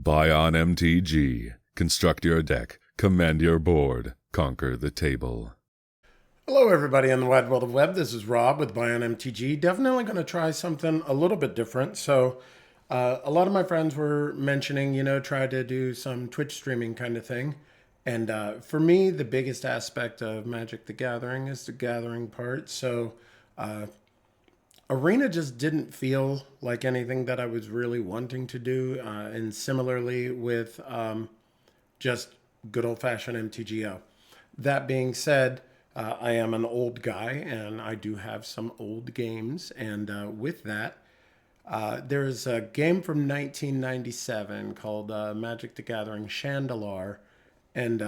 Buy on MTG. Construct your deck. Command your board. Conquer the table. Hello, everybody in the wide world of web. This is Rob with Buy on MTG. Definitely going to try something a little bit different. So, a lot of my friends were mentioning, try to do some Twitch streaming kind of thing. And for me, the biggest aspect of Magic the Gathering is the gathering part. So, Arena just didn't feel like anything that I was really wanting to do. And similarly with just good old fashioned MTGO. That being said, I am an old guy and I do have some old games. And with that, there's a game from 1997 called Magic the Gathering Shandalar. And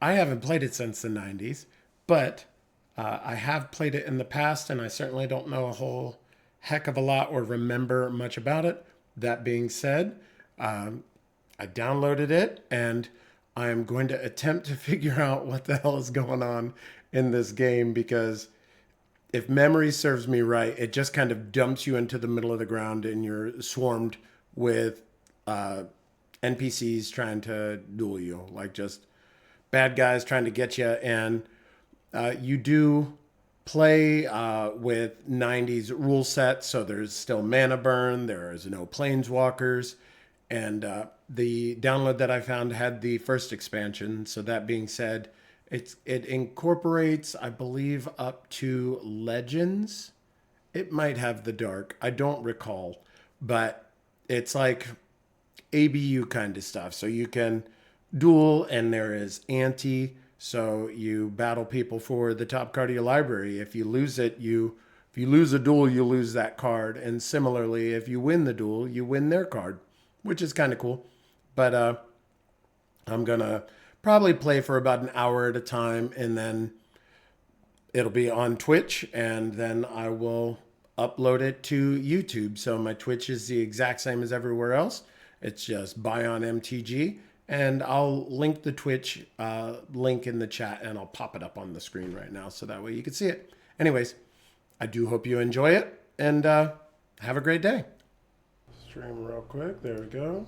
I haven't played it since the 90s, but I have played it in the past, and I certainly don't know a whole heck of a lot or remember much about it. That being said, I downloaded it, and I am going to attempt to figure out what the hell is going on in this game, because if memory serves me right, it just kind of dumps you into the middle of the ground and you're swarmed with NPCs trying to duel you, like just bad guys trying to get you. And you do play with 90s rule set, so there's still mana burn, there's no planeswalkers, and the download that I found had the first expansion. So that being said, it incorporates, I believe, up to Legends. It might have the Dark. I don't recall, but it's like ABU kind of stuff. So you can duel, and there is ante. So you battle people for the top card of your library. If you lose it, if you lose a duel, you lose that card. And similarly, if you win the duel, you win their card, which is kind of cool. But I'm gonna probably play for about an hour at a time, and then it'll be on Twitch, and then I will upload it to YouTube. So my Twitch is the exact same as everywhere else. It's just Buy on MTG. And I'll link the Twitch link in the chat, and I'll pop it up on the screen right now so that way you can see it. Anyways, I do hope you enjoy it, and have a great day. Stream real quick. There we go.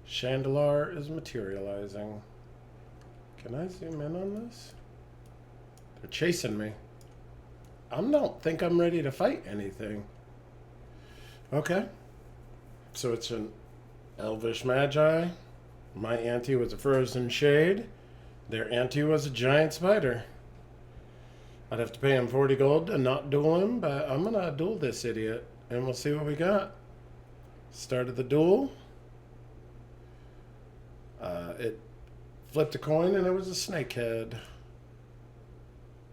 Shandalar is materializing. Can I zoom in on this? They're chasing me. I don't think I'm ready to fight anything. Okay. So it's an Elvish Magi. My ante was a Frozen Shade. Their ante was a giant spider. I'd have to pay him 40 gold to not duel him, but I'm going to duel this idiot, and we'll see what we got. Started the duel. It flipped a coin, and it was a snakehead.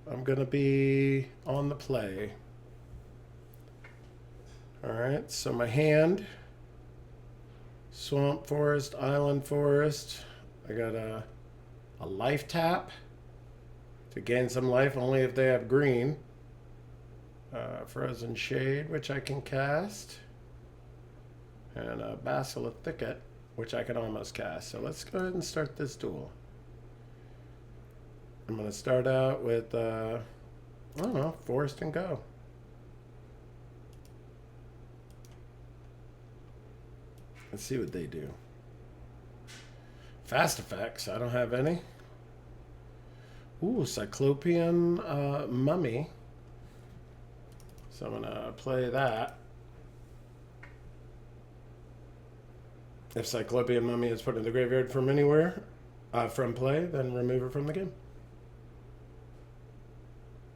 I'm going to be on the play. Alright, so my hand. Swamp Forest, Island Forest. I got a life tap to gain some life only if they have green. Frozen Shade, which I can cast. And a Basilisk Thicket, which I can almost cast. So let's go ahead and start this duel. I'm going to start out with, I don't know, Forest and Go. Let's see what they do. Fast effects, I don't have any. Ooh, Cyclopean Mummy. So I'm going to play that. If Cyclopean Mummy is put in the graveyard from anywhere, from play, then remove it from the game.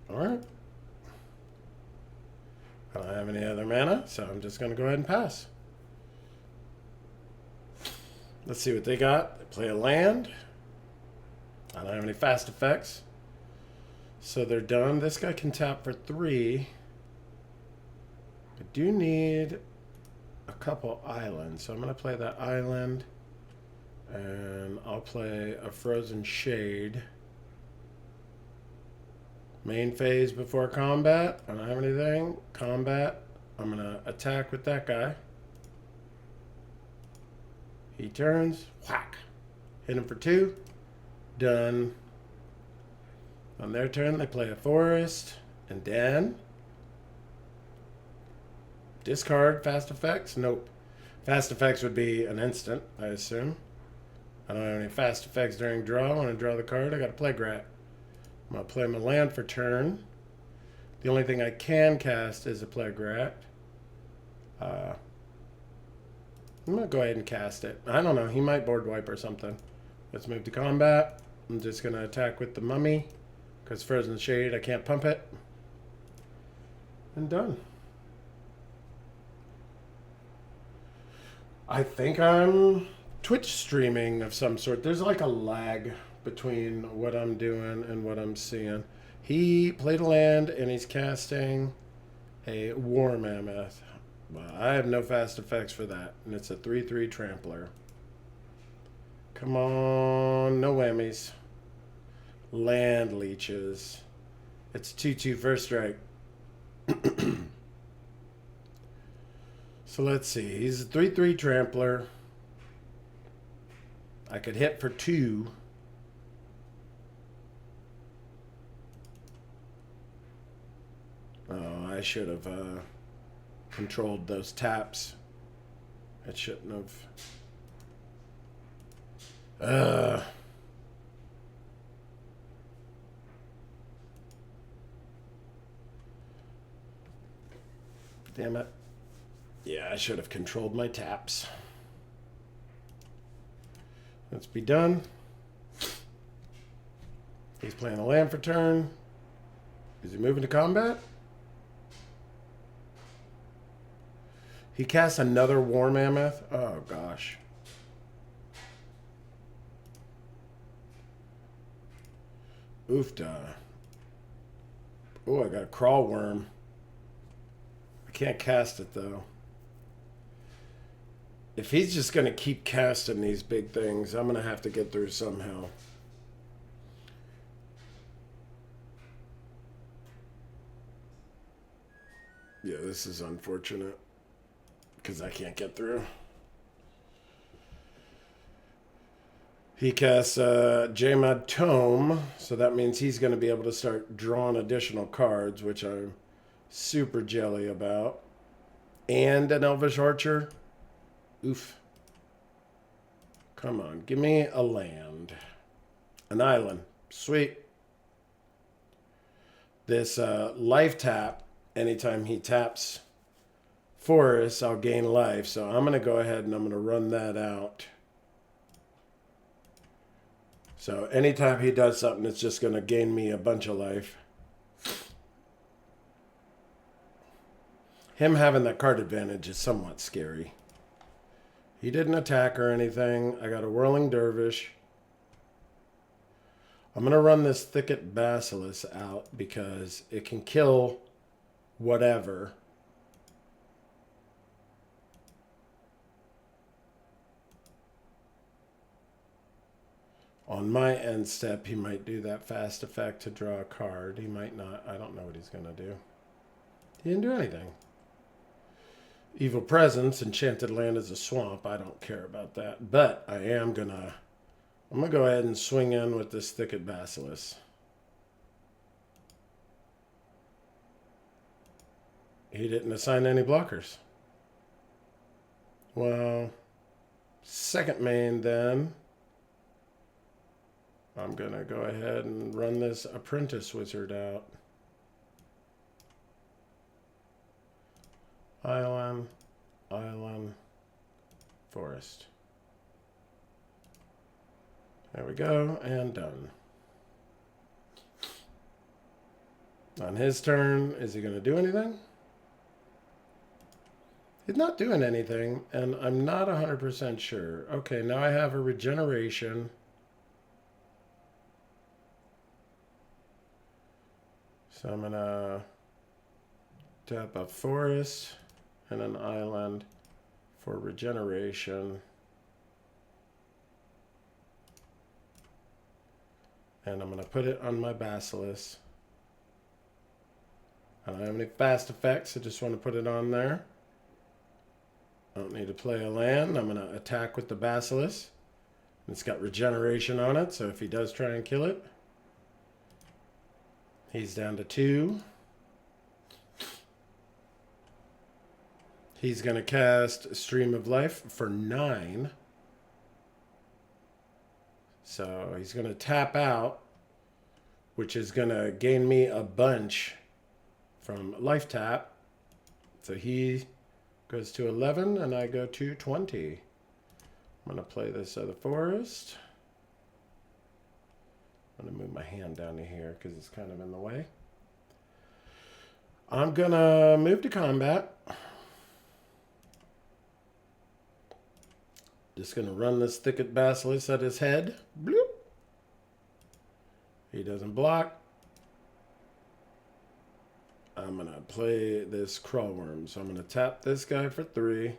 Alright. I don't have any other mana, so I'm just going to go ahead and pass. Let's see what they got. They play a land. I don't have any fast effects. So they're done. This guy can tap for 3. I do need a couple islands, so I'm going to play that island. And I'll play a Frozen Shade. Main phase before combat. I don't have anything. Combat. I'm going to attack with that guy. He turns. Whack. Hit him for 2. Done. On their turn, they play a forest. And then... discard fast effects? Nope. Fast effects would be an instant, I assume. I don't have any fast effects during draw. When I draw the card, I got to play Grat. I'm going to play my land for turn. The only thing I can cast is a play Grat. I'm going to go ahead and cast it. I don't know. He might board wipe or something. Let's move to combat. I'm just going to attack with the mummy. Because Frozen Shade, I can't pump it. And done. I think I'm Twitch streaming of some sort. There's like a lag between what I'm doing and what I'm seeing. He played a land and he's casting a War Mammoth. Well, I have no fast effects for that. And it's a 3/3 trampler. Come on, no whammies. Land leeches. It's 2/2 first strike. So let's see. He's a 3/3 trampler. I could hit for 2. Oh, I should have controlled those taps. I shouldn't have. Damn it. Yeah, I should have controlled my taps. Let's be done. He's playing a land for turn. Is he moving to combat? He casts another War Mammoth. Oh, gosh. Oofda. Oh, I got a Crawl Worm. I can't cast it, though. If he's just going to keep casting these big things, I'm going to have to get through somehow. Yeah, this is unfortunate. Because I can't get through. He casts Jmad Tome, so that means he's going to be able to start drawing additional cards, which I'm super jelly about. And an Elvish Archer. Oof. Come on, give me a land. An island. Sweet. This life tap, anytime he taps Forest, I'll gain life. So I'm going to go ahead and I'm going to run that out. So anytime he does something, it's just going to gain me a bunch of life. Him having that card advantage is somewhat scary. He didn't attack or anything. I got a Whirling Dervish. I'm going to run this Thicket Basilisk out because it can kill whatever. On my end step, he might do that fast effect to draw a card. He might not. I don't know what he's going to do. He didn't do anything. Evil Presence, Enchanted Land is a swamp. I don't care about that. But I am going to... I'm going to go ahead and swing in with this Thicket Basilisk. He didn't assign any blockers. Well, second main then. I'm going to go ahead and run this Apprentice Wizard out. Island, island, forest. There we go, and done. On his turn, is he going to do anything? He's not doing anything, and I'm not 100% sure. Okay, now I have a regeneration. So I'm going to tap a forest and an island for regeneration. And I'm going to put it on my Basilisk. I don't have any fast effects. I just want to put it on there. I don't need to play a land. I'm going to attack with the Basilisk. It's got regeneration on it, so if he does try and kill it, He's down to 2. He's going to cast Stream of Life for 9. So he's going to tap out, which is going to gain me a bunch from life tap. So he goes to 11 and I go to 20. I'm going to play this other forest. I'm going to move my hand down to here because it's kind of in the way. I'm going to move to combat. Just going to run this Thicket Basilisk at his head. Bloop. He doesn't block. I'm going to play this Crawlworm. So I'm going to tap this guy for 3.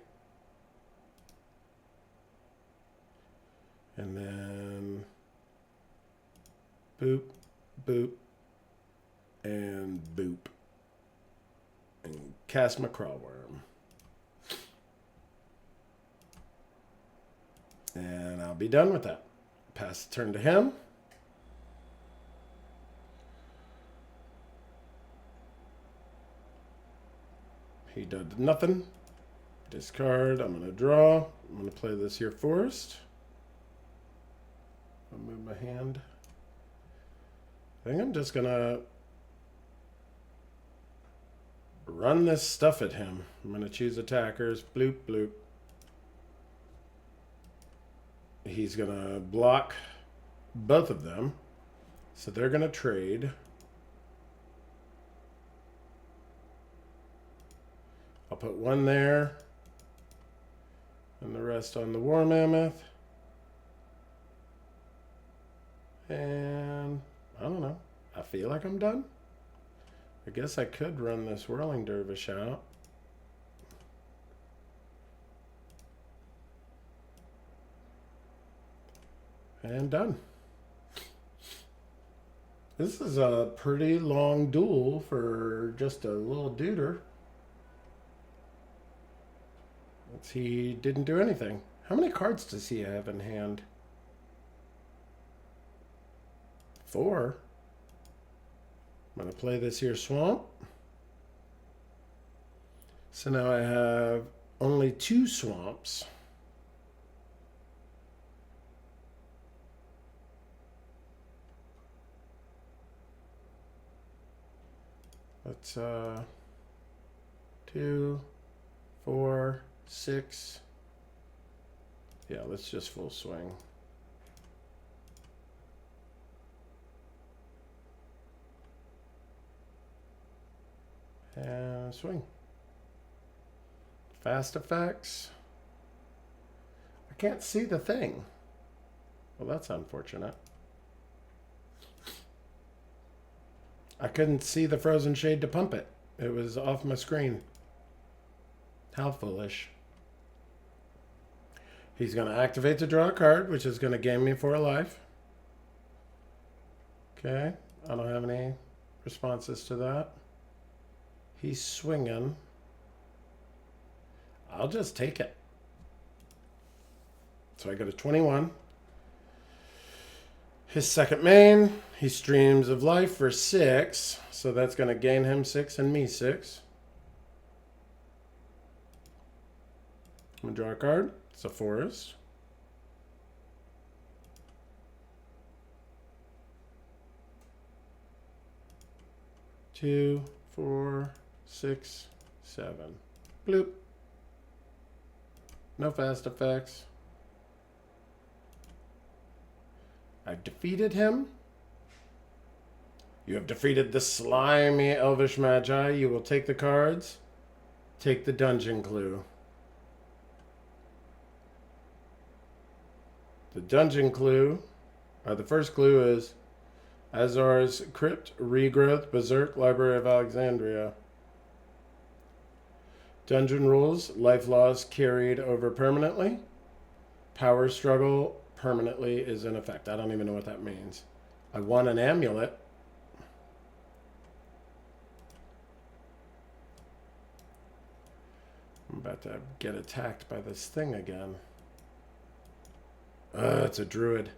And then boop, boop, and boop. And cast my Crawlworm. And I'll be done with that. Pass the turn to him. He did nothing. Discard. I'm going to draw. I'm going to play this here forest. I'll move my hand. I think I'm just going to run this stuff at him. I'm going to choose attackers. Bloop, bloop. He's going to block both of them. So they're going to trade. I'll put 1 there. And the rest on the War Mammoth. And I don't know. I feel like I'm done. I guess I could run this Whirling Dervish out. And done. This is a pretty long duel for just a little duder. He didn't do anything. How many cards does he have in hand? 4. I'm going to play this here Swamp. So now I have only 2 swamps. That's 2, 4, 6. Yeah, let's just full swing. And swing. Fast effects. I can't see the thing. Well, that's unfortunate. I couldn't see the Frozen Shade to pump it. It was off my screen. How foolish. He's going to activate to draw a card, which is going to gain me 4 life. Okay. I don't have any responses to that. He's swinging. I'll just take it. So I go to 21. His second main, he Streams of Life for 6. So that's going to gain him 6 and me 6. I'm going to draw a card. It's a forest. Two, 4, 6, 7. Bloop. No fast effects. I've defeated him. You have defeated the slimy Elvish Magi. You will take the cards. Take the dungeon clue. The dungeon clue, the first clue is Azar's Crypt, Regrowth, Berserk, Library of Alexandria. Dungeon rules, life loss carried over permanently. Power struggle permanently is in effect. I don't even know what that means. I want an amulet. I'm about to get attacked by this thing again. It's a druid.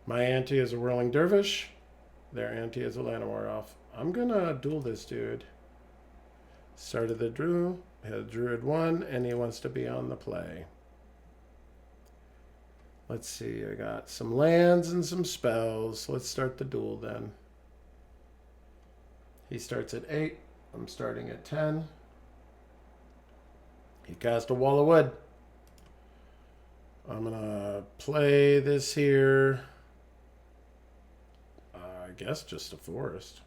My ante is a Whirling Dervish. Their ante is a Llanowar elf. I'm gonna duel this dude. Started the Drew, had Druid 1, and he wants to be on the play. Let's see, I got some lands and some spells. Let's start the duel then. He starts at 8. I'm starting at 10. He cast a Wall of Wood. I'm gonna play this here. I guess just a forest.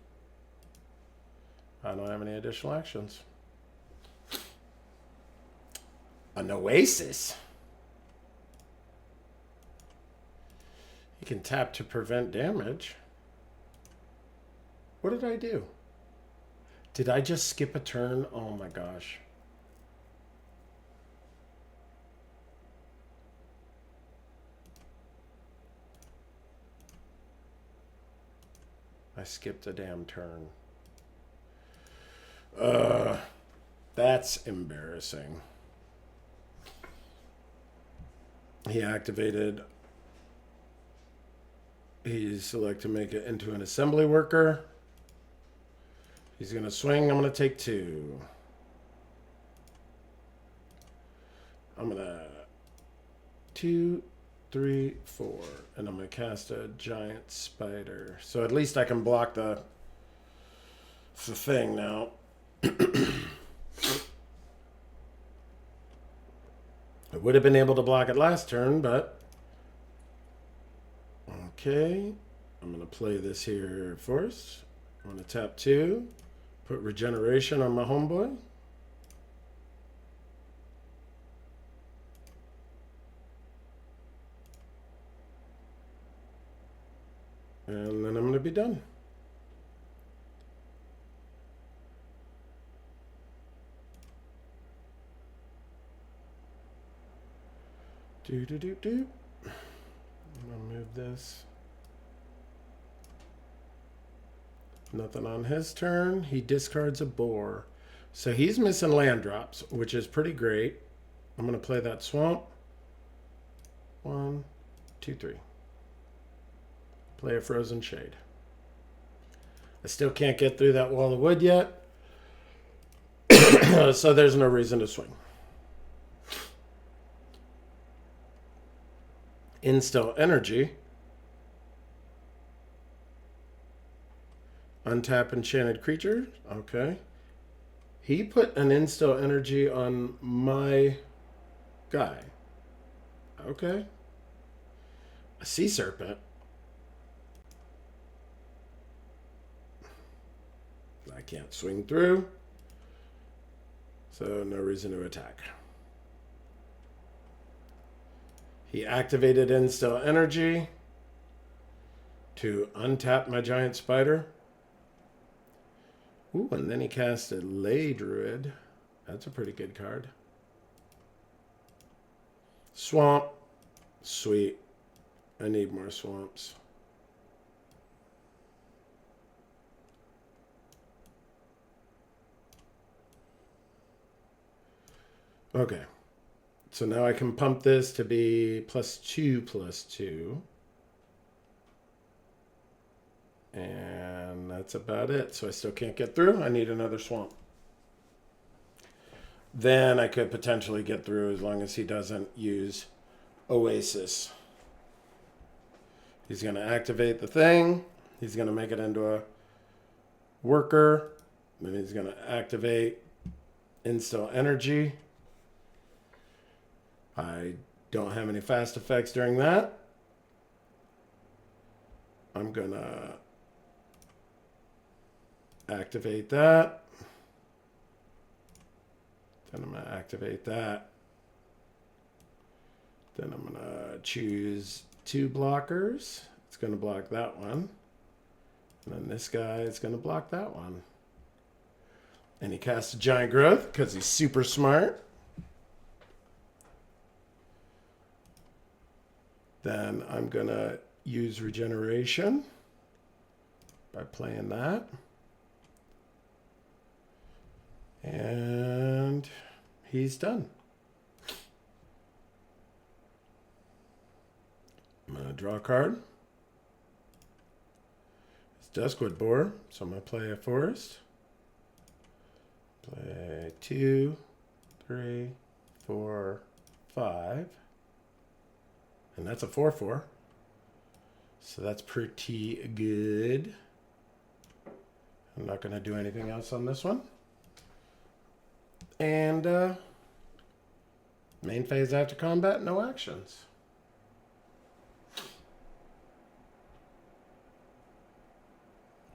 I don't have any additional actions. An oasis. You can tap to prevent damage. What did I do? Did I just skip a turn? Oh my gosh. I skipped a damn turn. That's embarrassing. He activated. He's select to make it into an assembly worker. He's going to swing. I'm going to take 2. I'm going to 2, 3, 4. And I'm going to cast a giant spider. So at least I can block the thing now. I would have been able to block it last turn, but... Okay. I'm going to play this here first. I'm going to tap 2. Put regeneration on my homeboy. And then I'm going to be done. I'm going to move this. Nothing on his turn. He discards a boar. So he's missing land drops, which is pretty great. I'm going to play that swamp. 1, 2, 3. Play a frozen shade. I still can't get through that wall of wood yet. So there's no reason to swing. Instill energy. Untap enchanted creature. Okay. He put an instill energy on my guy. Okay. A sea serpent. I can't swing through. So no reason to attack. He activated instill energy to untap my giant spider. Ooh, and then he casted Ley Druid. That's a pretty good card. Swamp. Sweet. I need more swamps. Okay. So now I can pump this to be +2/+2. And that's about it. So I still can't get through. I need another swamp. Then I could potentially get through as long as he doesn't use Oasis. He's going to activate the thing. He's going to make it into a worker. Then he's going to activate Instill Energy. I don't have any fast effects during that. I'm going to activate that. Then I'm going to activate that. Then I'm going to choose 2 blockers. It's going to block that one. And then this guy is going to block that one. And he casts a giant growth because he's super smart. Then I'm going to use regeneration by playing that. And he's done. I'm going to draw a card. Duskwood Boar. So I'm going to play a forest. Play 2, 3, 4, 5. And that's a 4/4. So that's pretty good. I'm not going to do anything else on this one. And main phase after combat, no actions.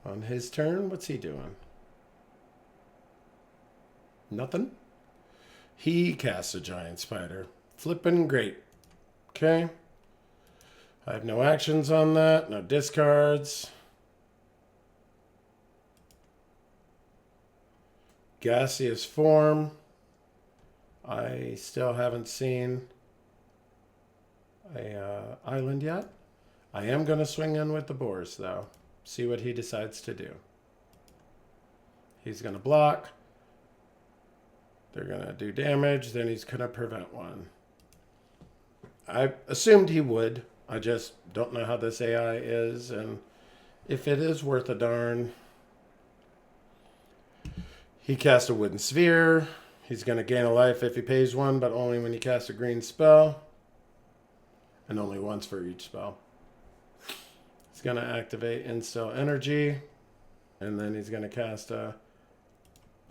On his turn, what's he doing? Nothing. He casts a giant spider. Flippin' great. Okay. I have no actions on that, no discards. Gaseous form. I still haven't seen a island yet. I am going to swing in with the boars, though. See what he decides to do. He's going to block. They're going to do damage. Then he's going to prevent one. I assumed he would. I just don't know how this AI is. And if it is worth a darn. He casts a wooden sphere. He's going to gain a life if he pays one, but only when he casts a green spell. And only once for each spell. He's going to activate Instill Energy. And then he's going to cast a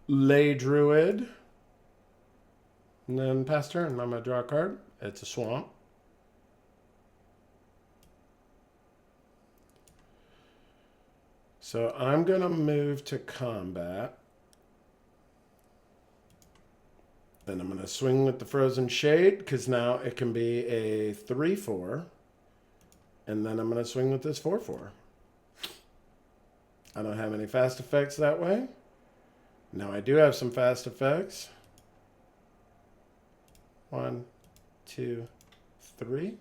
Ley Druid. And then pass turn. I'm going to draw a card. It's a swamp. So I'm going to move to combat. Then I'm going to swing with the Frozen Shade, because now it can be a 3/4. And then I'm going to swing with this 4/4. I don't have any fast effects that way. Now I do have some fast effects. 1, 2, 3.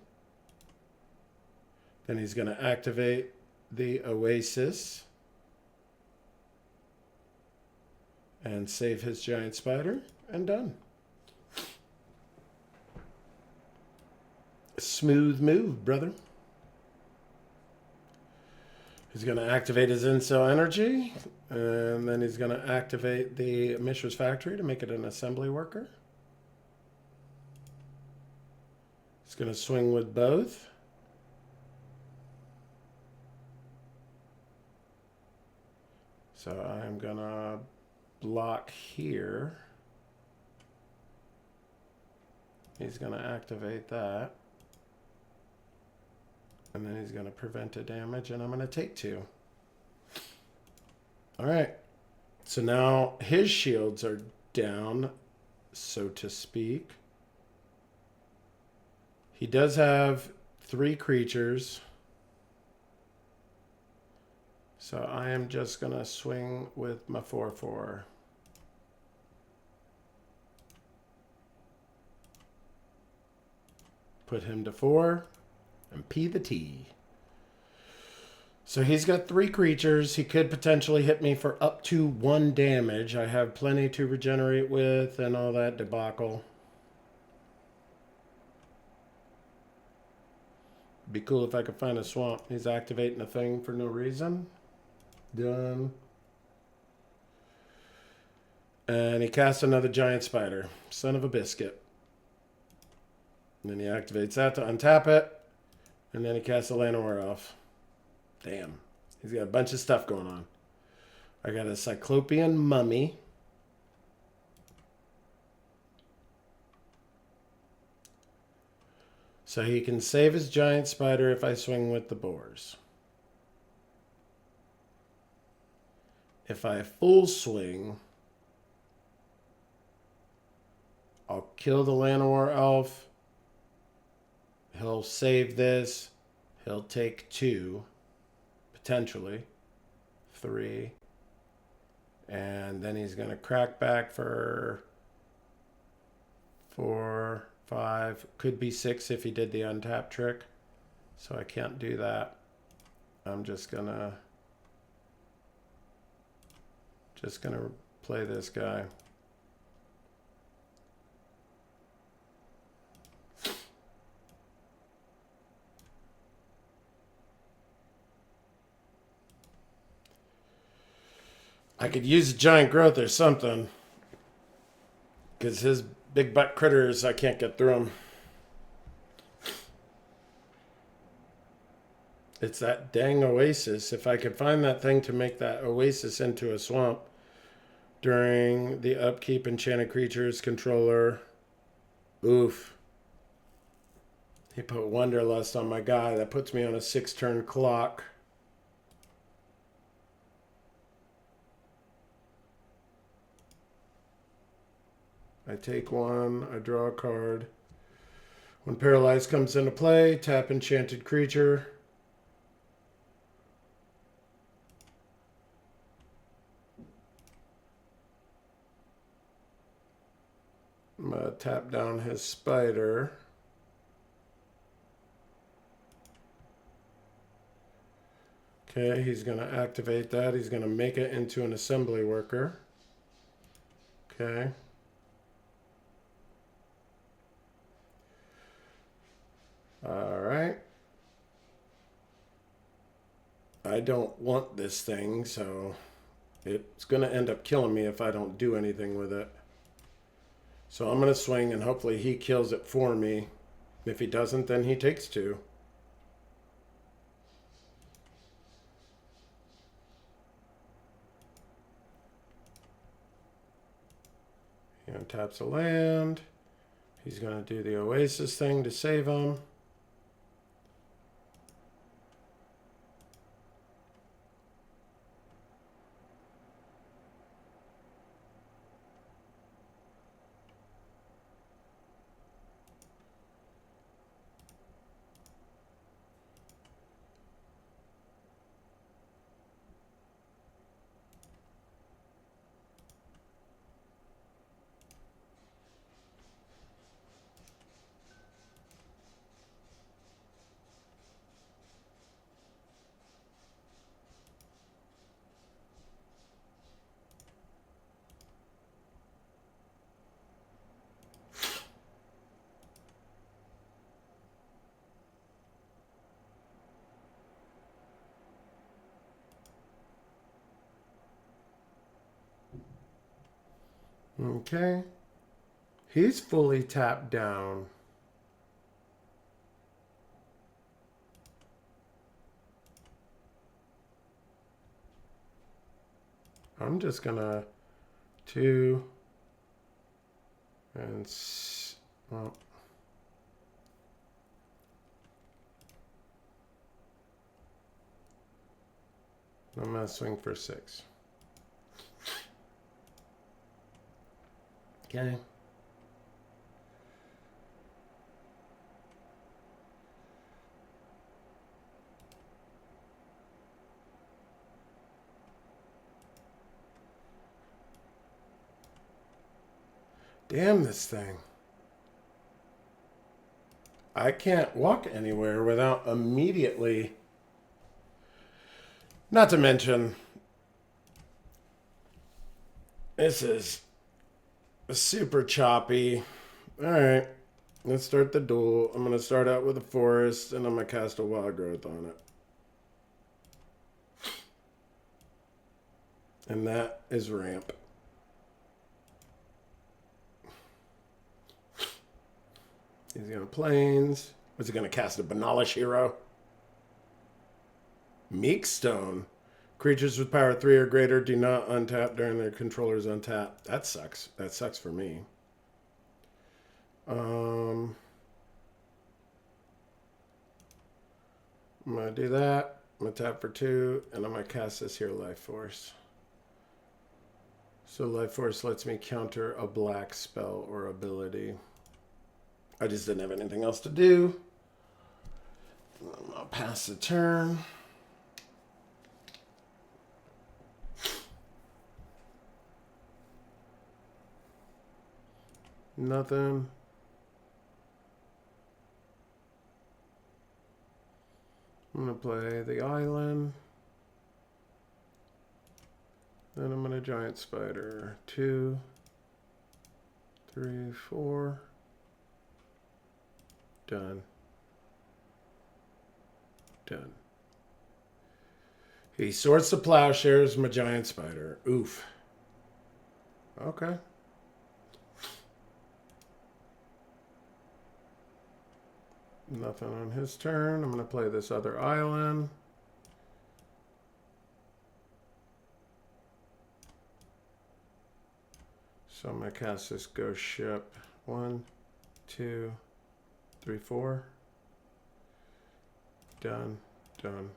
Then he's going to activate the Oasis. And save his giant spider. And done. Smooth move, brother. He's going to activate his Instill Energy. And then he's going to activate the Mishra's Factory to make it an assembly worker. He's going to swing with both. So I'm going to block here. He's going to activate that. And then he's going to prevent a damage, and I'm going to take 2. All right. So now his shields are down, so to speak. He does have 3 creatures. So I am just going to swing with my 4/4. Put him to 4. And P the T. So he's got 3 creatures. He could potentially hit me for up to 1 damage. I have plenty to regenerate with and all that debacle. Be cool if I could find a swamp. He's activating a thing for no reason. Done. And he casts another giant spider. Son of a biscuit. And then he activates that to untap it. And then he casts a Llanowar Elf. Damn. He's got a bunch of stuff going on. I got a Cyclopean Mummy. So he can save his giant spider if I swing with the boars. If I full swing, I'll kill the Llanowar Elf. He'll save this. He'll take 2, potentially 3. And then he's going to crack back for 4, 5. Could be 6 if he did the untap trick. So I can't do that. I'm just going to play this guy. I could use a giant growth or something. Because his big butt critters, I can't get through them. It's that dang oasis. If I could find that thing to make that oasis into a swamp during the upkeep enchanted creatures controller. Oof. He put Wanderlust on my guy. That puts me on a 6-turn clock. I take one. I draw a card. When Paralyzed comes into play, tap enchanted creature. I'm going to tap down his spider. Okay, he's going to activate that. He's going to make it into an assembly worker. Okay. All right. I don't want this thing, so it's going to end up killing me if I don't do anything with it. So I'm going to swing, and hopefully he kills it for me. If he doesn't, then he takes 2. He untaps a land. He's going to do the Oasis thing to save him. Okay. He's fully tapped down. I'm just gonna 2 and well, I'm gonna swing for 6. Okay. Damn this thing. I can't walk anywhere without immediately. Not to mention, this is super choppy. Alright, let's start the duel. I'm going to start out with a forest, and I'm going to cast a wild growth on it. And that is ramp. He's going to plains. Was he going to cast a Banalish hero? Meekstone. Creatures with power 3 or greater do not untap during their controller's untap. That sucks. That sucks for me. I'm going to do that. I'm going to tap for 2, and I'm going to cast this here Life Force. So Life Force lets me counter a black spell or ability. I just didn't have anything else to do. I'll pass the turn. Nothing. I'm going to play the island. Then I'm going to giant spider. 2, 3, 4. Done. Done. He sorts the plowshares, my giant spider. Oof. Okay. Nothing on his turn. I'm going to play this other island. So I'm going to cast this ghost ship. 1, 2, 3, 4. Done. Done.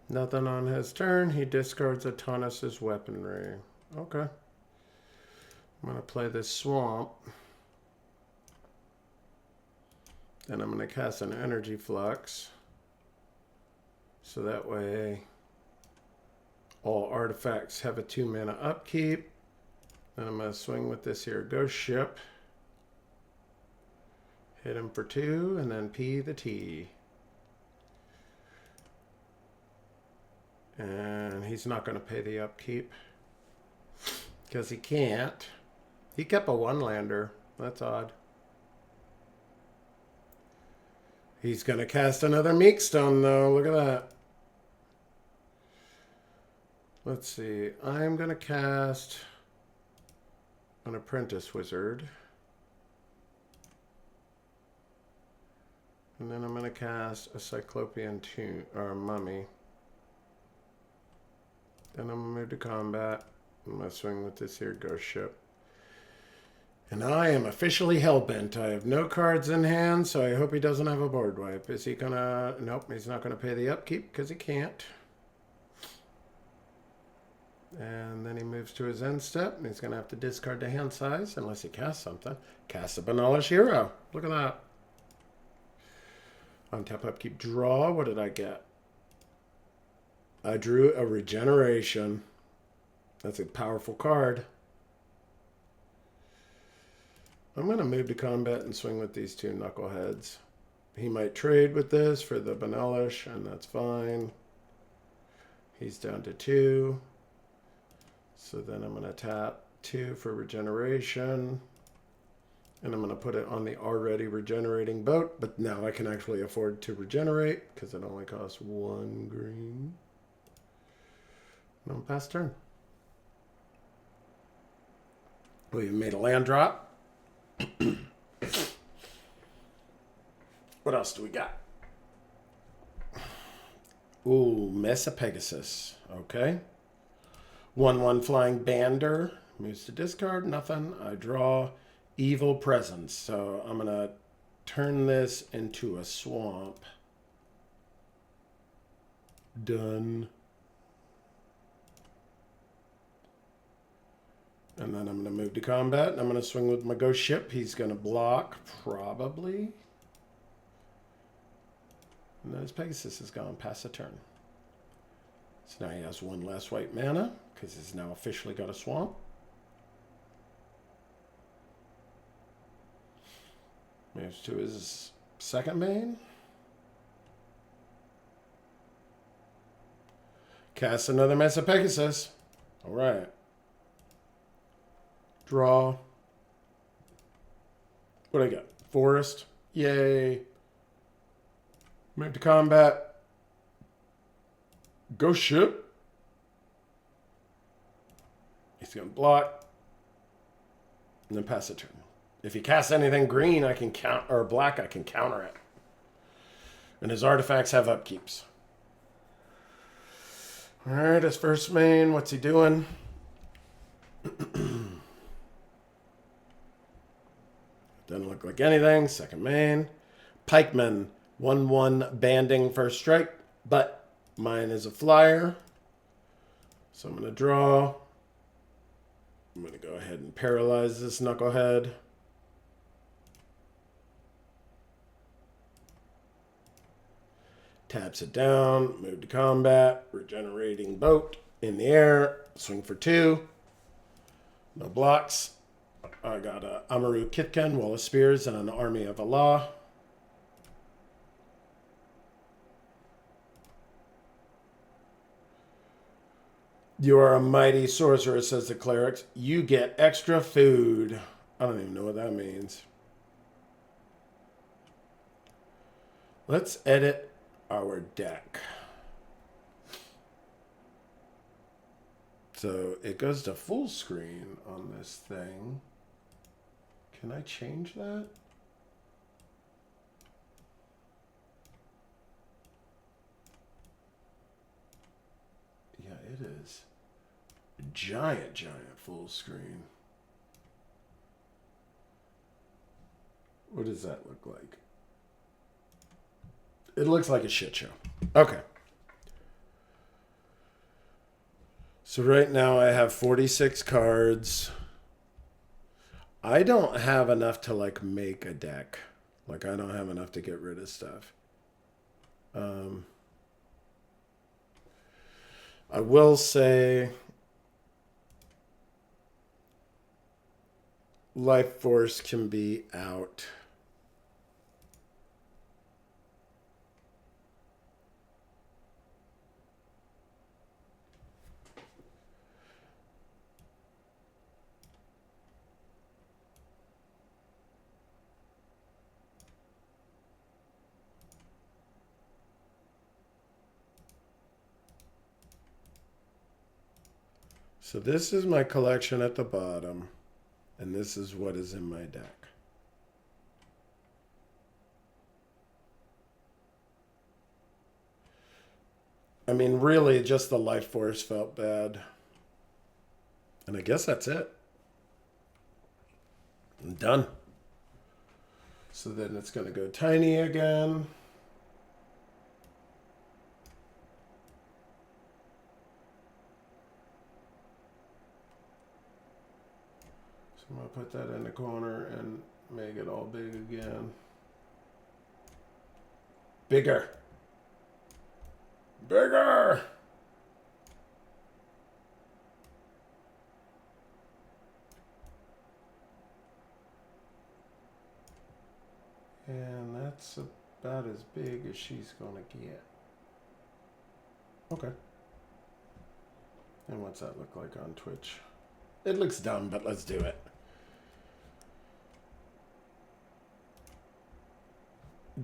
Nothing on his turn. He discards Atanas' weaponry. Okay. I'm going to play this swamp. Then I'm going to cast an energy flux. So that way all artifacts have a 2 mana upkeep. Then I'm going to swing with this here ghost ship. Hit him for 2 and then P the T. And he's not going to pay the upkeep because he can't. He kept a 1-lander. That's odd. He's going to cast another Meekstone, though. Look at that. Let's see. I'm going to cast an Apprentice Wizard. And then I'm going to cast a Cyclopean Mummy. Then I'm going to move to combat. I'm going to swing with this here ghost ship. And I am officially hellbent. I have no cards in hand, so I hope he doesn't have a board wipe. Is he going to... Nope, he's not going to pay the upkeep because he can't. And then he moves to his end step, and he's going to have to discard the hand size unless he casts something. Cast a Banalish Hero. Look at that. Untap upkeep, draw. What did I get? I drew a Regeneration. That's a powerful card. I'm going to move to combat and swing with these 2 knuckleheads. He might trade with this for the Banalish, and that's fine. He's down to 2. So then I'm going to tap 2 for regeneration. And I'm going to put it on the already regenerating boat. But now I can actually afford to regenerate because it only costs 1 green. No, pass turn. We made a land drop. What else do we got? Ooh, Mesa Pegasus. Okay. 1/1 flying Bander. Moves to discard. Nothing. I draw Evil Presence. So I'm going to turn this into a swamp. Done. And then I'm going to move to combat. And I'm going to swing with my ghost ship. He's going to block, probably. And then his Pegasus is gone past the turn. So now he has 1 less white mana, because he's now officially got a swamp. Moves to his second main. Casts another Mesa Pegasus. All right. Draw. What do I got? Forest. Yay. Move to combat. Ghost ship. He's going to block. And then pass the turn. If he casts anything green, I can count, or black, I can counter it. And his artifacts have upkeeps. All right, his first main, what's he doing? Doesn't look like anything. Second main. Pikeman. 1/1 banding first strike. But mine is a flyer. So I'm going to draw. I'm going to go ahead and paralyze this knucklehead. Taps it down. Move to combat. Regenerating boat. In the air. Swing for 2. No blocks. I got a Amaru Kitken, Wall of Spears, and an Army of Allah. You are a mighty sorcerer, says the clerics. You get extra food. I don't even know what that means. Let's edit our deck. So it goes to full screen on this thing. Can I change that? Yeah, it is. Giant full screen. What does that look like? It looks like a shit show. Okay. So right now I have 46 cards. I don't have enough to like make a deck. Like I don't have enough to get rid of stuff. I will say Life Force can be out. So this is my collection at the bottom, and this is what is in my deck. I mean, really, just the Life Force felt bad. And I guess that's it. I'm done. So then it's going to go tiny again. So I'm going to put that in the corner and make it all big again. Bigger. Bigger! And that's about as big as she's going to get. Okay. And what's that look like on Twitch? It looks dumb, but let's do it.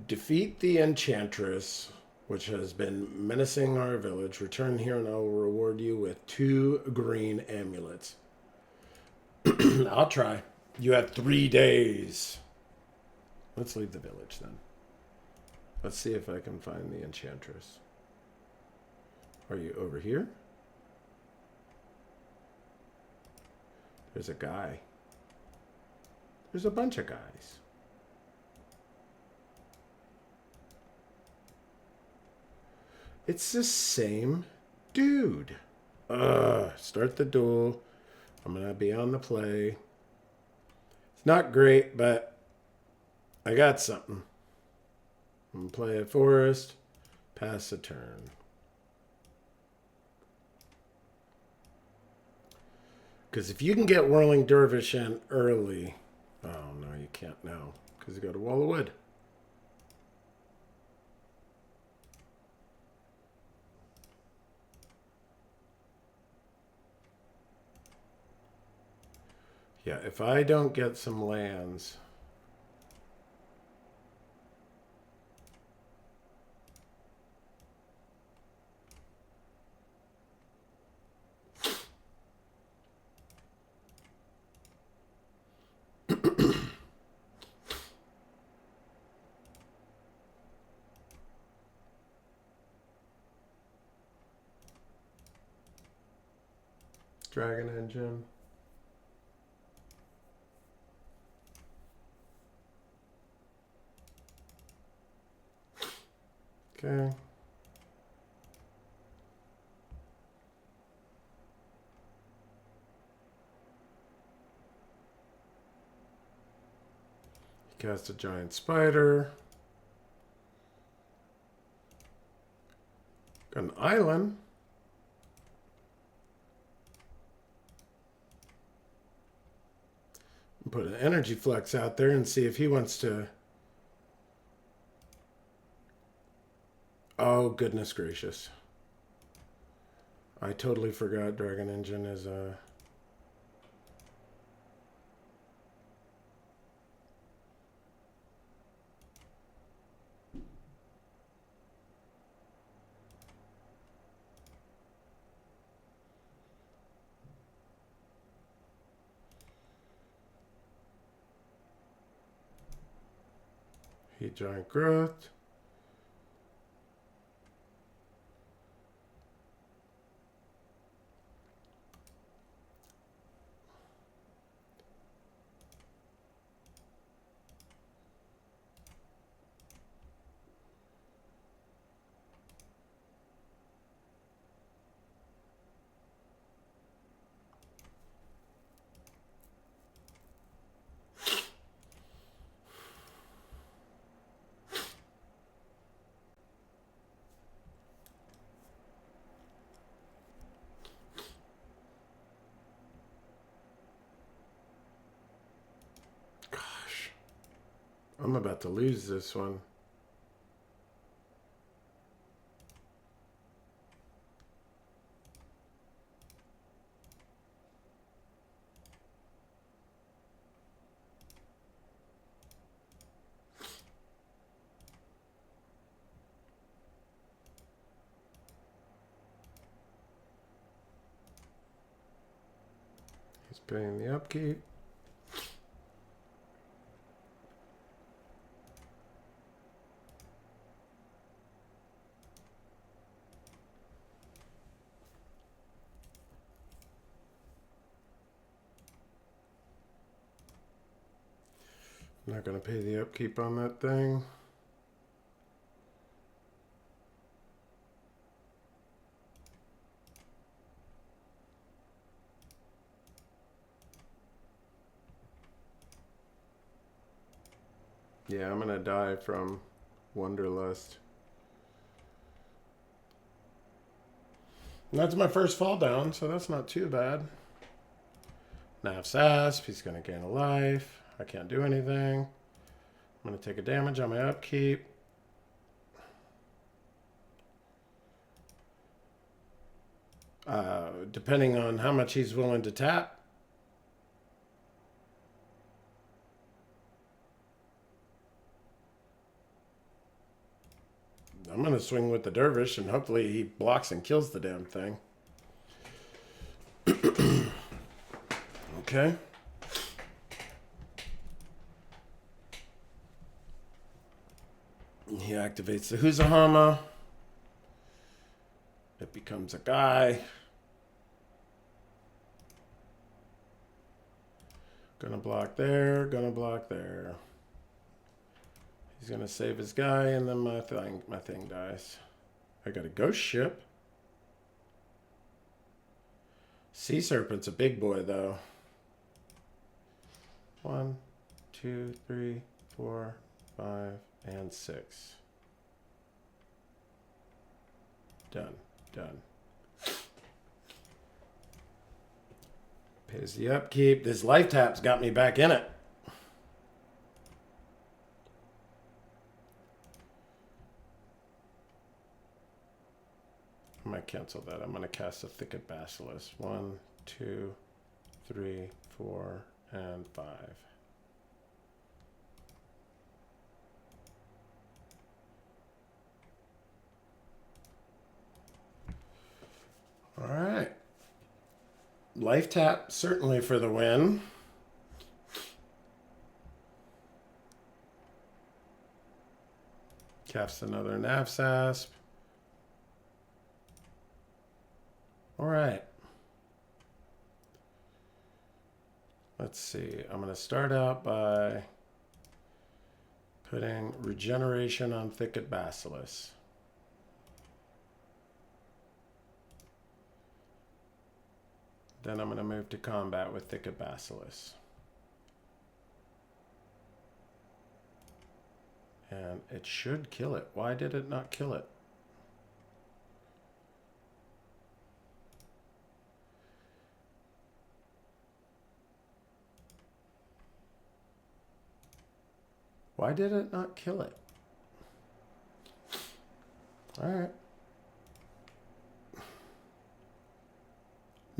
Defeat the Enchantress, which has been menacing our village. Return here and I will reward you with 2 green amulets. I'll try. You have 3 days. Let's leave the village then. Let's see if I can find the Enchantress. Are you over here? There's a guy. There's a bunch of guys. It's the same dude. Start the duel. I'm going to be on the play. It's not great, but I got something. I'm going to play a forest. Pass a turn. Because if you can get Whirling Dervish in early... Oh, no, you can't now. Because you got a wall of wood. Yeah, if I don't get some lands... Dragon Engine. Okay. Cast a giant spider. Got an island. Put an energy flux out there and see if he wants to... Oh, goodness gracious. I totally forgot Dragon Engine is a... Heat Giant Growth. Gosh. I'm about to lose this one. He's paying the upkeep. I'm not going to pay the upkeep on that thing. Yeah, I'm going to die from Wanderlust. And that's my first fall down, so that's not too bad. Nav's Asp, he's going to gain a life. I can't do anything. I'm going to take a damage on my upkeep. Depending on how much he's willing to tap. I'm going to swing with the Dervish, and hopefully he blocks and kills the damn thing. Okay. He activates the Huzahama. It becomes a guy. Gonna block there, gonna block there. He's gonna save his guy, and then my thing dies. I got a ghost ship. Sea Serpent's a big boy, though. 1, 2, 3, 4, 5, and 6. Done. Done. Pays the upkeep. This life tap's got me back in it. I might cancel that. I'm going to cast a Thicket Basilisk. 1, 2, 3, 4, and 5. All right. Life tap, certainly for the win. Cast another Nav's Asp. All right. Let's see. I'm going to start out by putting Regeneration on Thicket Basilisk. Then I'm going to move to combat with Thicket Basilisk. And it should kill it. Why did it not kill it? Why did it not kill it? All right.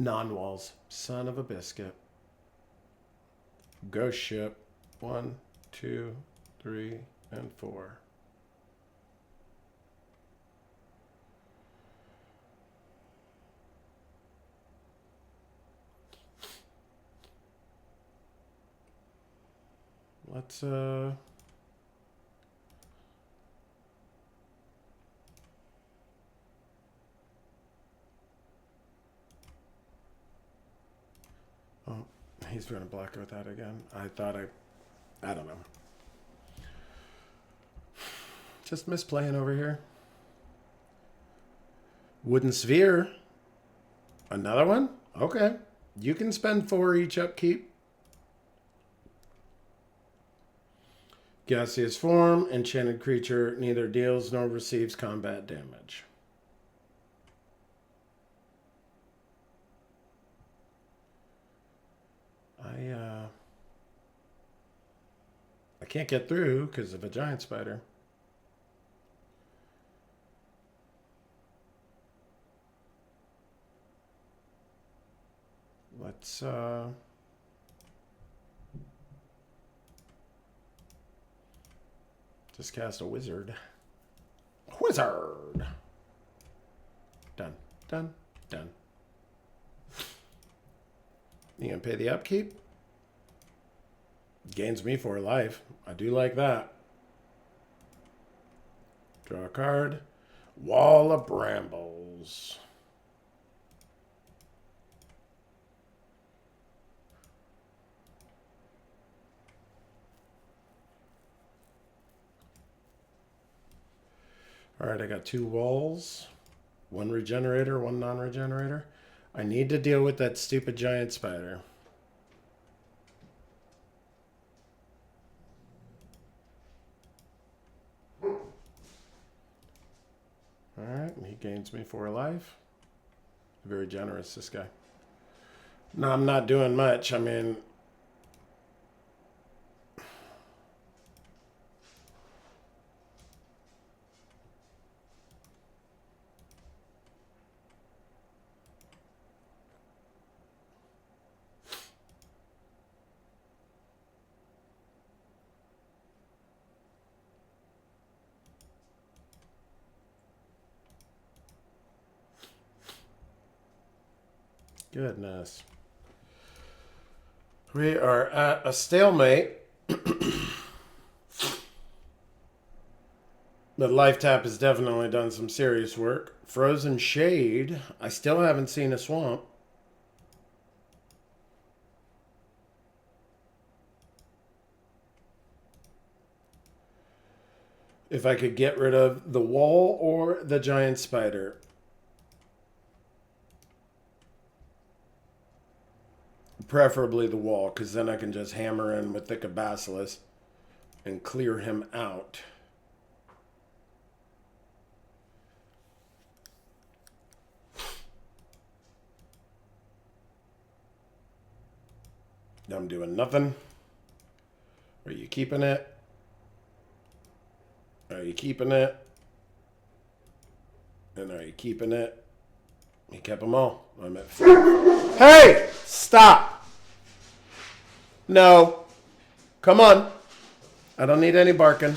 Non-walls. Son of a biscuit. Ghost ship. 1, 2, 3, and 4. Let's oh, he's doing a blocker with that again. I don't know. Just misplaying over here. Wooden sphere. Another one? Okay. You can spend 4 each upkeep. Gaseous form, enchanted creature neither deals nor receives combat damage. I can't get through because of a giant spider. Let's just cast a wizard. Wizard! Done. Done. Done. You gonna pay the upkeep? Gains me 4 life. I do like that. Draw a card. Wall of Brambles. Alright, I got 2 walls. 1 regenerator, 1 non-regenerator. I need to deal with that stupid giant spider. Alright, he gains me 4 life. Very generous, this guy. No, I'm not doing much. I mean... Goodness. We are at a stalemate. But Life Tap has definitely done some serious work. Frozen Shade. I still haven't seen a swamp. If I could get rid of the wall or the giant spider. Preferably the wall, because then I can just hammer in with Thick of Basilisk and clear him out. I'm doing nothing. Are you keeping it? Are you keeping it? And are you keeping it? He kept them all. I'm at 4. Hey! Stop! No. Come on. I don't need any barking.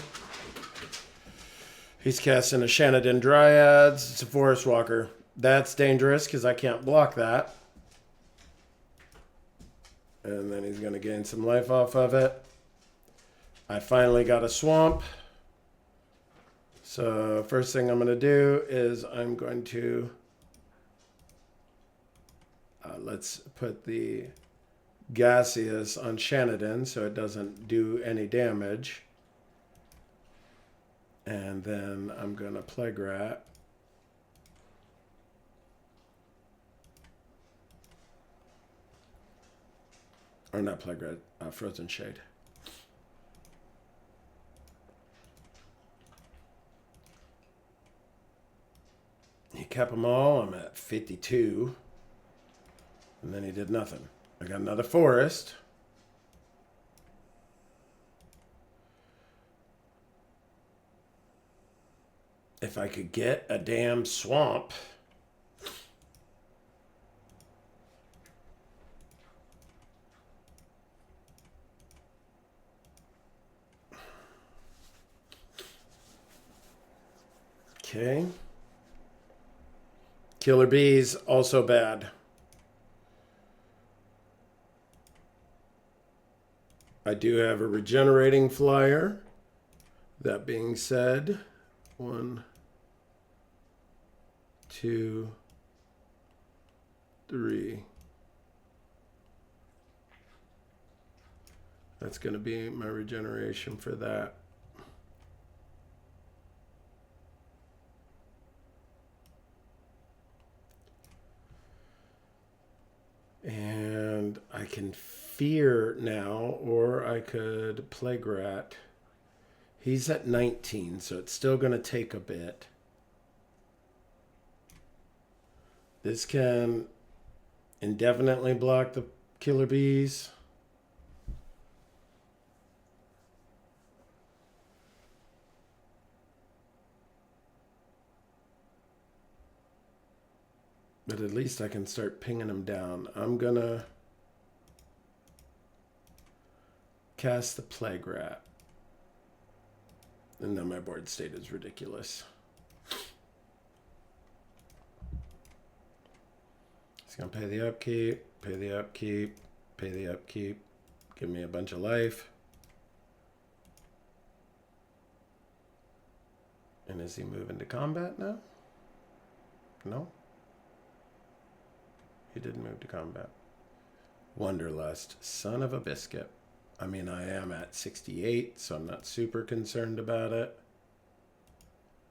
He's casting a Shandalar Dryads. It's a Forest Walker. That's dangerous because I can't block that. And then he's going to gain some life off of it. I finally got a swamp. So first thing I'm going to do is I'm going to... let's put the Gaseous on Shandalar so it doesn't do any damage. And then I'm going to Plague Rat. Or not Plague Rat, Frozen Shade. He kept them all. I'm at 52. And then he did nothing. I got another forest. If I could get a damn swamp. Okay. Killer bees, also bad. I do have a regenerating flyer. That being said, 1, 2, 3. That's going to be my regeneration for that. And I can fear now, or I could plague rat. He's at 19, so it's still going to take a bit. This can indefinitely block the killer bees. But at least I can start pinging them down. I'm going to cast the plague rat. And then my board state is ridiculous. It's going to pay the upkeep, pay the upkeep, pay the upkeep. Give me a bunch of life. And is he moving to combat now? No. He didn't move to combat. Wanderlust, son of a biscuit. I mean, I am at 68, so I'm not super concerned about it.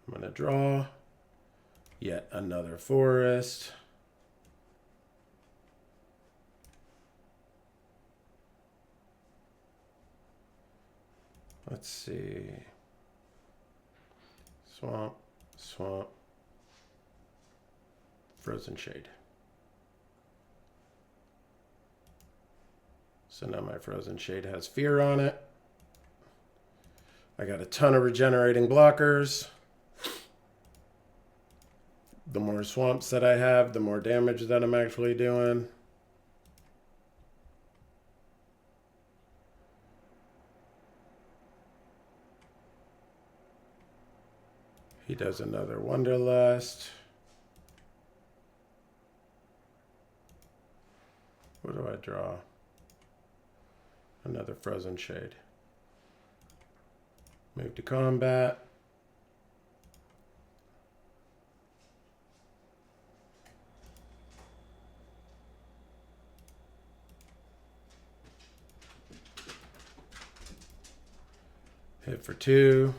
I'm going to draw yet another forest. Let's see. Swamp, swamp, frozen shade. So now my frozen shade has fear on it. I got a ton of regenerating blockers. The more swamps that I have, the more damage that I'm actually doing. He does another Wanderlust. What do I draw? Another frozen shade. Move to combat. Hit for 2.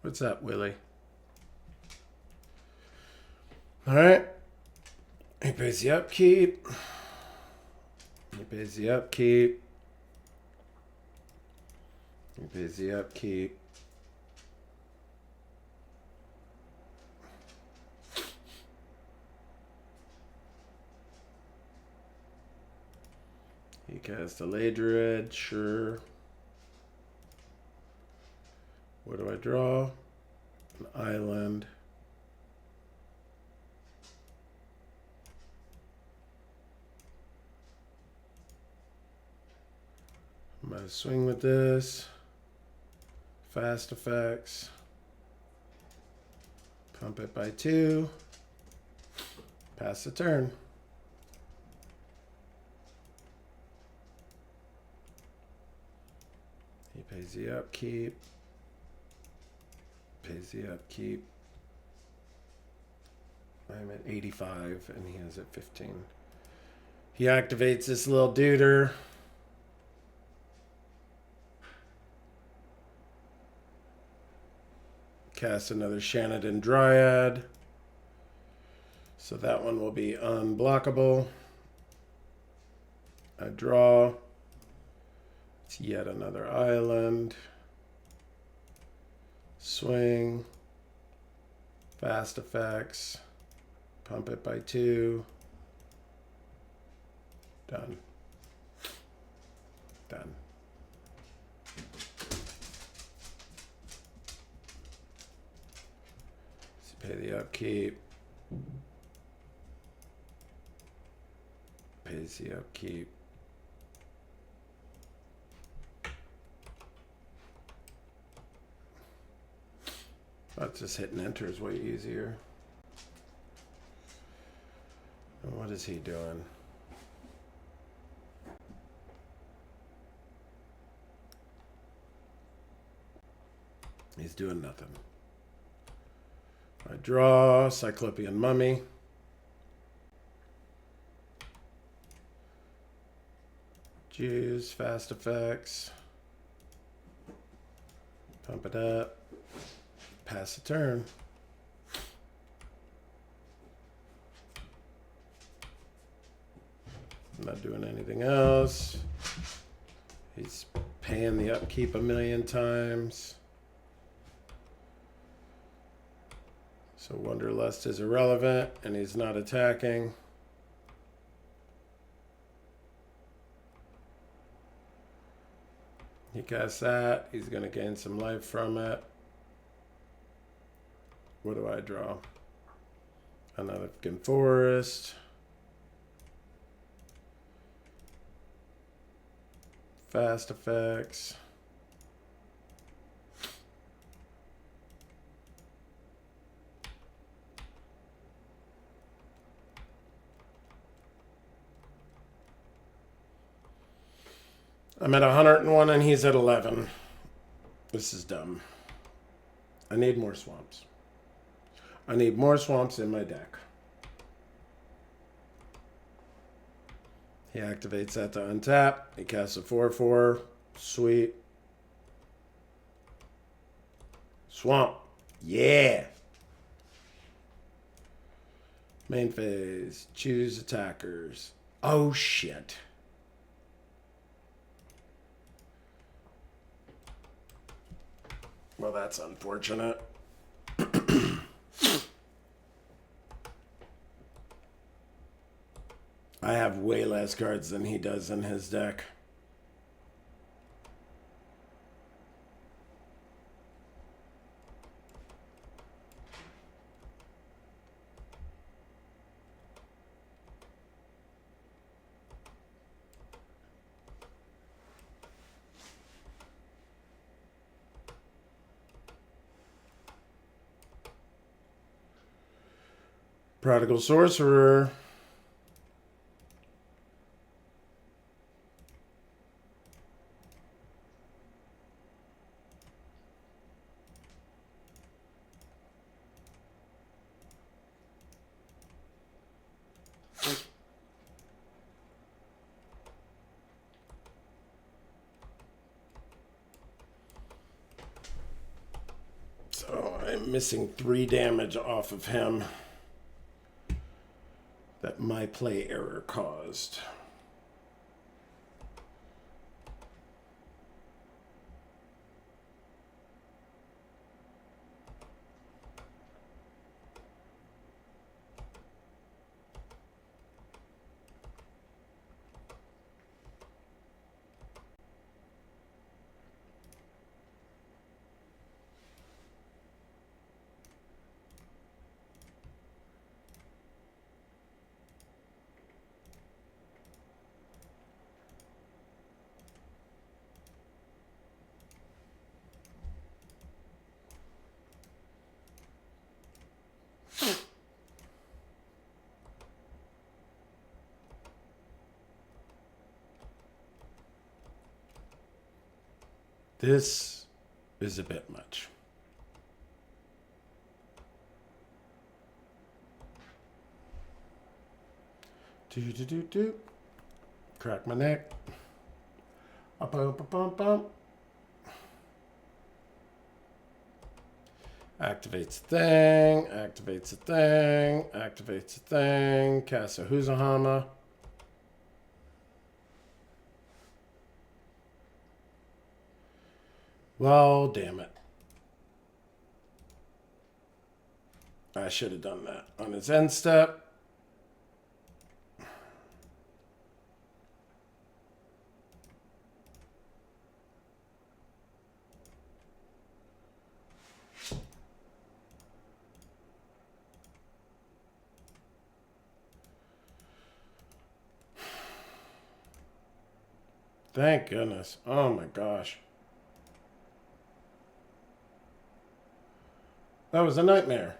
What's up, Willie? All right. He pays the upkeep. He pays the upkeep. He pays the upkeep. He casts a Ladrid, sure. What do I draw? An island. I'm going to swing with this. Fast effects. Pump it by 2. Pass the turn. He pays the upkeep. Pays the upkeep. I'm at 85 and he has at 15. He activates this little duder. Cast another Shandalar Dryad. So that one will be unblockable. I draw. It's yet another island. Swing. Fast effects. Pump it by 2. Done. Done. Pay the upkeep. Pays the upkeep. But just hitting enter is way easier. And what is he doing? He's doing nothing. I draw Cyclopean Mummy. Juice, fast effects. Pump it up. Pass the turn. I'm not doing anything else. He's paying the upkeep a million times. So Wanderlust is irrelevant, and he's not attacking. He casts that. He's going to gain some life from it. What do I draw? Another fucking forest. Fast effects. I'm at 101 and he's at 11. This is dumb. I need more swamps. I need more swamps in my deck. He activates that to untap. He casts a 4/4. Sweet. Swamp. Yeah. Main phase. Choose attackers. Oh, shit. Well, that's unfortunate. I have way less cards than he does in his deck. Prodigal Sorcerer. So I'm missing 3 damage off of him that my play error caused. This is a bit much. Do. Crack my neck. Up, up, up, up, up. Activates a thing, activates a thing, activates a thing. Cast a Huzahama. Well, damn it. I should have done that on his end step. Thank goodness. Oh my gosh. That was a nightmare.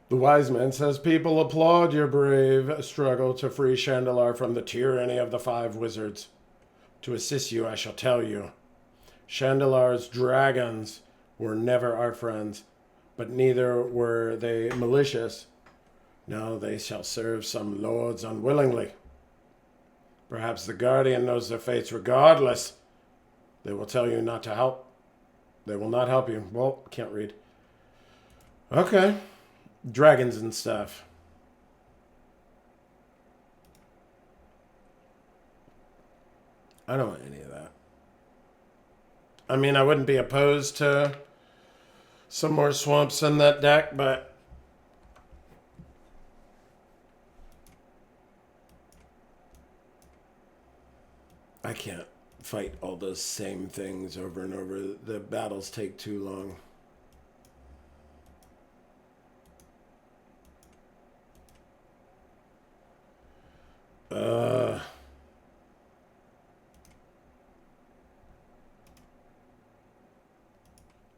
The wise man says, people applaud your brave struggle to free Shandalar from the tyranny of the five wizards. To assist you, I shall tell you. Shandalar's dragons were never our friends, but neither were they malicious. No, they shall serve some lords unwillingly. Perhaps the guardian knows their fates regardless. They will tell you not to help. They will not help you. Well, can't read. Okay. Dragons and stuff. I don't want any of that. I mean, I wouldn't be opposed to some more swamps in that deck, but I can't fight all those same things over and over. The battles take too long.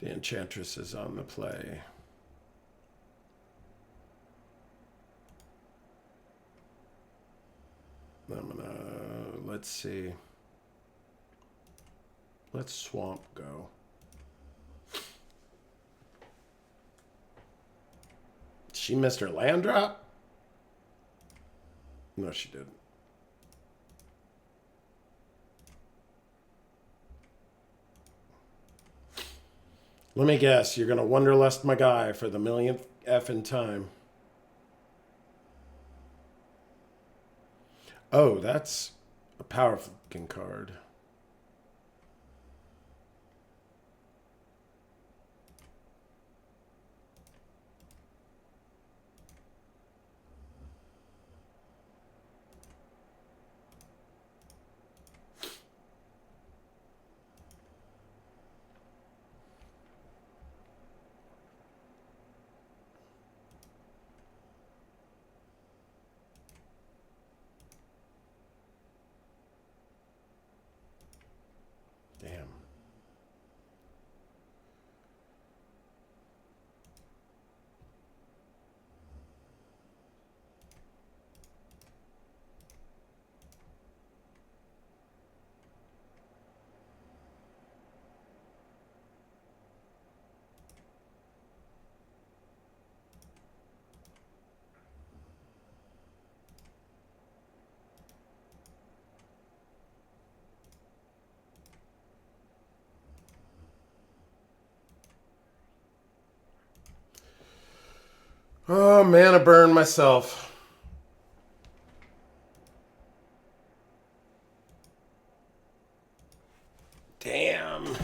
The Enchantress is on the play. Let's see. Let's swamp go. She missed her land drop? No, she didn't. Let me guess, you're going to Wonderlust my guy for the millionth effing time. Oh, that's a powerful fucking card. Damn. Oh man, I burned myself. Damn.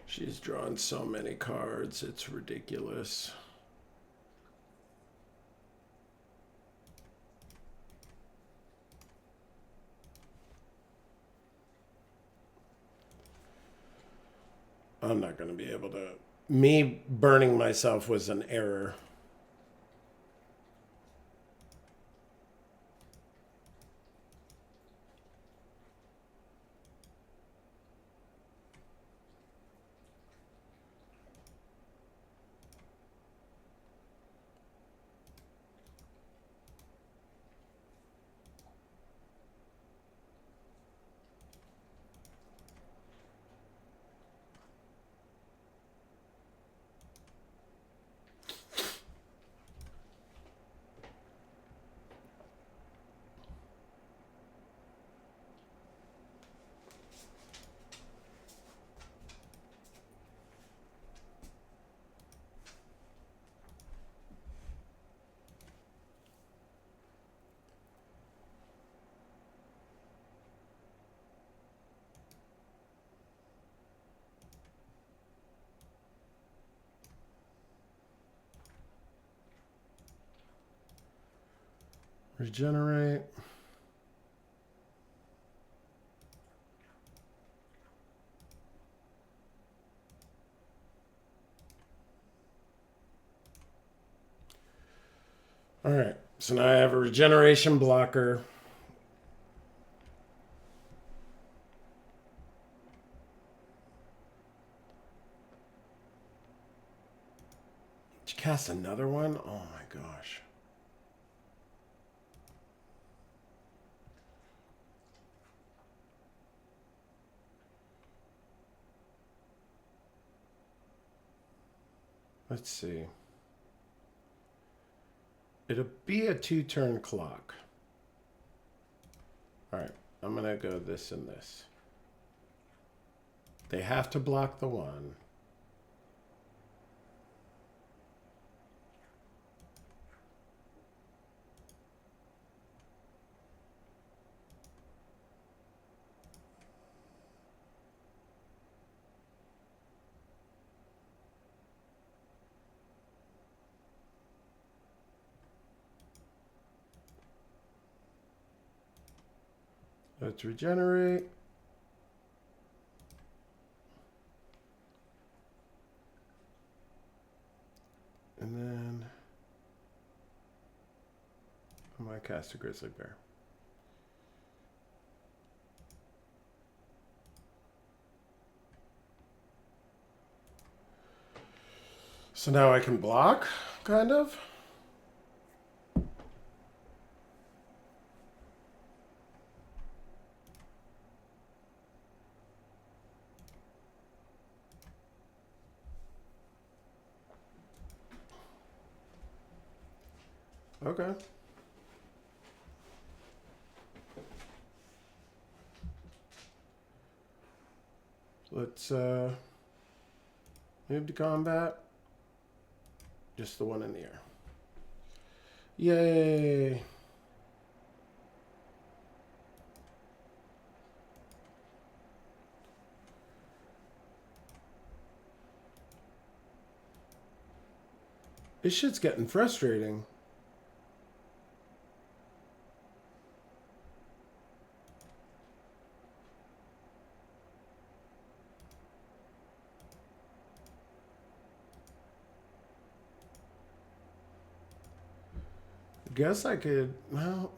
She's drawn so many cards, it's ridiculous. I'm not going to be able to. Me burning myself was an error. Regenerate. All right, so now I have a regeneration blocker. Did you cast another one? Oh my gosh. Let's see. It'll be a 2-turn clock. All right, I'm going to go this and this. They have to block the one. Let's regenerate. And then I might cast a grizzly bear. So now I can block, kind of. Okay. Let's move to combat. Just the one in the air. Yay! This shit's getting frustrating. I guess I could, well...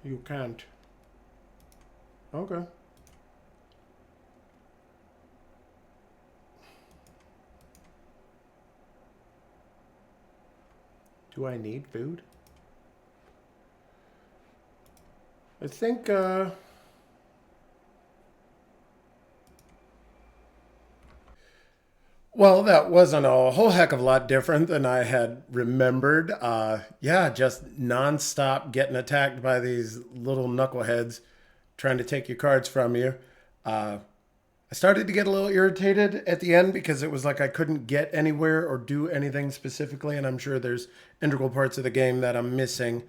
You can't. Okay. Do I need food? I think, well, that wasn't a whole heck of a lot different than I had remembered. Yeah, just nonstop getting attacked by these little knuckleheads trying to take your cards from you. I started to get a little irritated at the end because it was like I couldn't get anywhere or do anything specifically, and I'm sure there's integral parts of the game that I'm missing.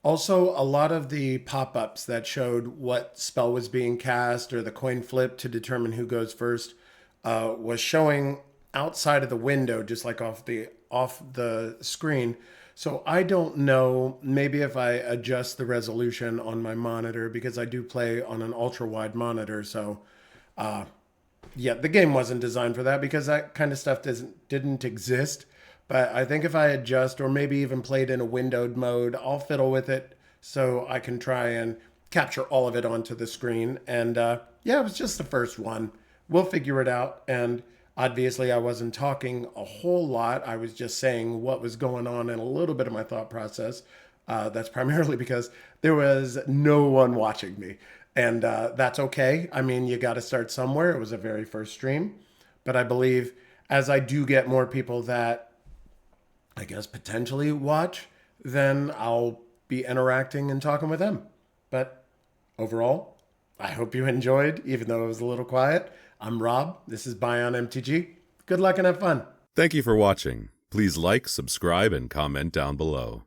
Also, a lot of the pop-ups that showed what spell was being cast or the coin flip to determine who goes first was showing outside of the window, just like off the screen. So I don't know, maybe if I adjust the resolution on my monitor, because I do play on an ultra wide monitor. So yeah, the game wasn't designed for that because that kind of stuff didn't exist. But I think if I adjust or maybe even played in a windowed mode, I'll fiddle with it so I can try and capture all of it onto the screen. And yeah, it was just the first one. We'll figure it out. And obviously, I wasn't talking a whole lot. I was just saying what was going on and a little bit of my thought process. That's primarily because there was no one watching me. And that's okay. I mean, you got to start somewhere. It was a very first stream. But I believe as I do get more people that I guess potentially watch, then I'll be interacting and talking with them. But overall, I hope you enjoyed, even though it was a little quiet. I'm Rob. This is Bion MTG. Good luck and have fun. Thank you for watching. Please like, subscribe, and comment down below.